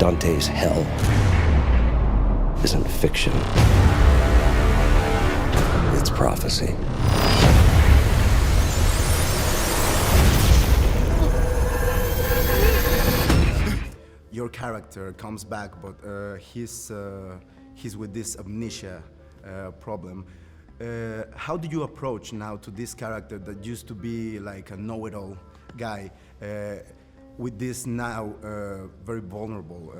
Dante's hell isn't fiction. It's prophecy. Your character comes back, but he's with this amnesia problem. How do you approach now to this character that used to be like a know-it-all guy with this now very vulnerable?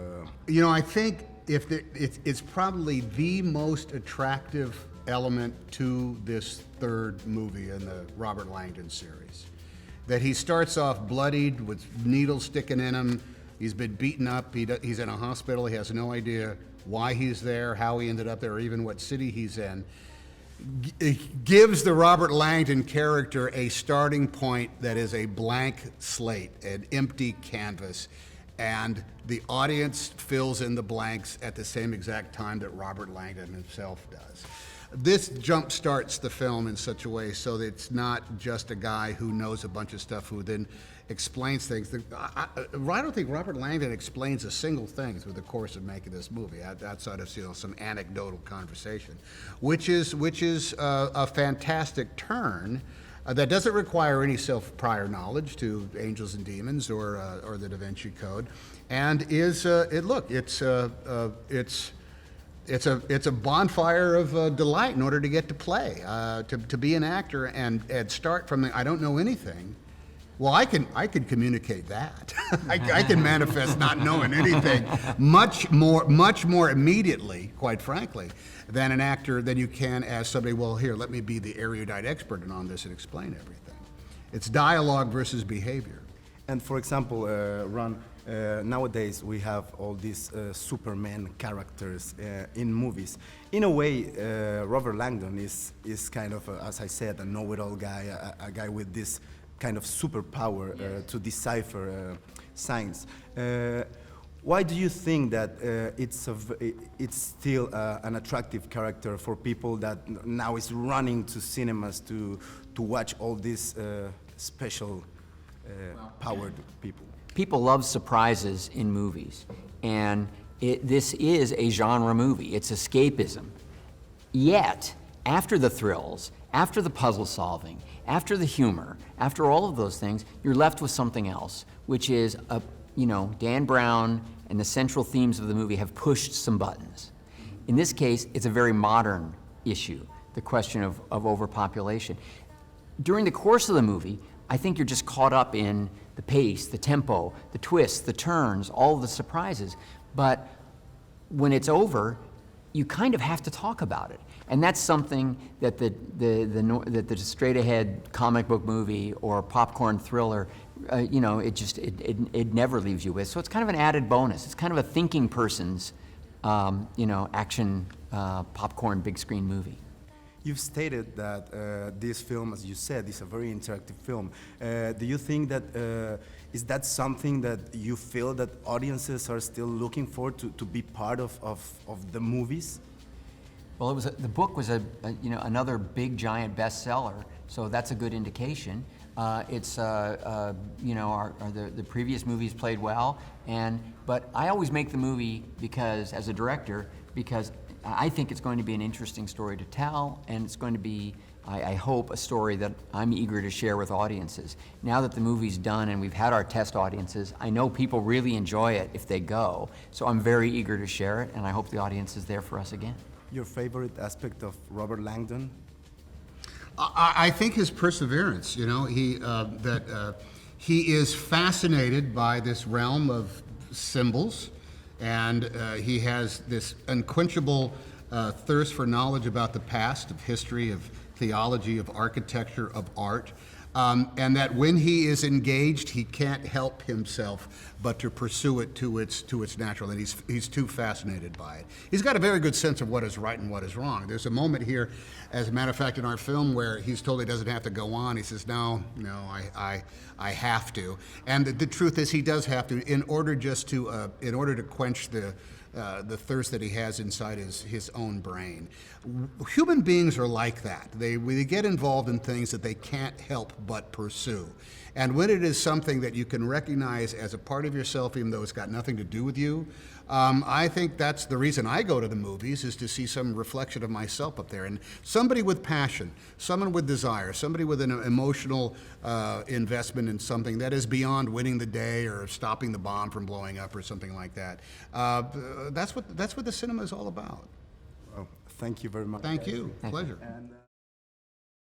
You know, I think it's probably the most attractive element to this third movie in the Robert Langdon series. That he starts off bloodied with needles sticking in him. He's been beaten up. He's in a hospital. He has no idea why he's there, how he ended up there, or even what city he's in. It gives the Robert Langdon character a starting point that is a blank slate, an empty canvas, and the audience fills in the blanks at the same exact time that Robert Langdon himself does. This jump starts the film in such a way so that it's not just a guy who knows a bunch of stuff who then explains things. I don't think Robert Langdon explains a single thing through the course of making this movie, outside of some anecdotal conversation, which is a fantastic turn that doesn't require any prior knowledge to Angels and Demons or the Da Vinci Code, and it's a bonfire of delight in order to get to play, to be an actor and start from the I don't know anything. Well, I can communicate that. I can manifest not knowing anything much more immediately, quite frankly, than an actor than you can as somebody. Well, here, let me be the erudite expert on this and explain everything. It's dialogue versus behavior. And for example, Ron, nowadays we have all these Superman characters in movies. In a way, Robert Langdon is kind of, as I said, a know-it-all guy, a guy with this kind of superpower to decipher signs. Why do you think that it's still an attractive character for people that now is running to cinemas to watch all these special powered people? People love surprises in movies, and this is a genre movie. It's escapism. Yet, after the thrills, after the puzzle solving, after the humor, after all of those things, you're left with something else, which is, Dan Brown and the central themes of the movie have pushed some buttons. In this case, it's a very modern issue, the question of overpopulation. During the course of the movie, I think you're just caught up in the pace, the tempo, the twists, the turns, all of the surprises. But when it's over, you kind of have to talk about it. And that's something that the straight-ahead comic book movie or popcorn thriller, it never leaves you with. So it's kind of an added bonus. It's kind of a thinking person's, action popcorn big screen movie. You've stated that this film, as you said, is a very interactive film. Do you think that is that something that you feel that audiences are still looking for to be part of the movies? Well, the book was another big giant bestseller, so that's a good indication. The previous movies played well, but I always make the movie as a director, because I think it's going to be an interesting story to tell, and it's going to be, I hope, a story that I'm eager to share with audiences. Now that the movie's done and we've had our test audiences, I know people really enjoy it if they go, so I'm very eager to share it, and I hope the audience is there for us again. Your favorite aspect of Robert Langdon? I think his perseverance. He is fascinated by this realm of symbols, and he has this unquenchable thirst for knowledge about the past, of history, of theology, of architecture, of art, and that when he is engaged, he can't help himself but to pursue it to its natural, and he's too fascinated by it. He's got a very good sense of what is right and what is wrong. There's a moment here, as a matter of fact, in our film where he's told he doesn't have to go on. He says, no, I have to. And the truth is, he does have to, in order to quench the thirst that he has inside his own brain. Human beings are like that. They get involved in things that they can't help but pursue. And when it is something that you can recognize as a part of yourself, even though it's got nothing to do with you, I think that's the reason I go to the movies, is to see some reflection of myself up there. And somebody with passion, someone with desire, somebody with an emotional investment in something that is beyond winning the day or stopping the bomb from blowing up or something like that. That's what the cinema is all about. Well, thank you very much. Thank you. Pleasure. And,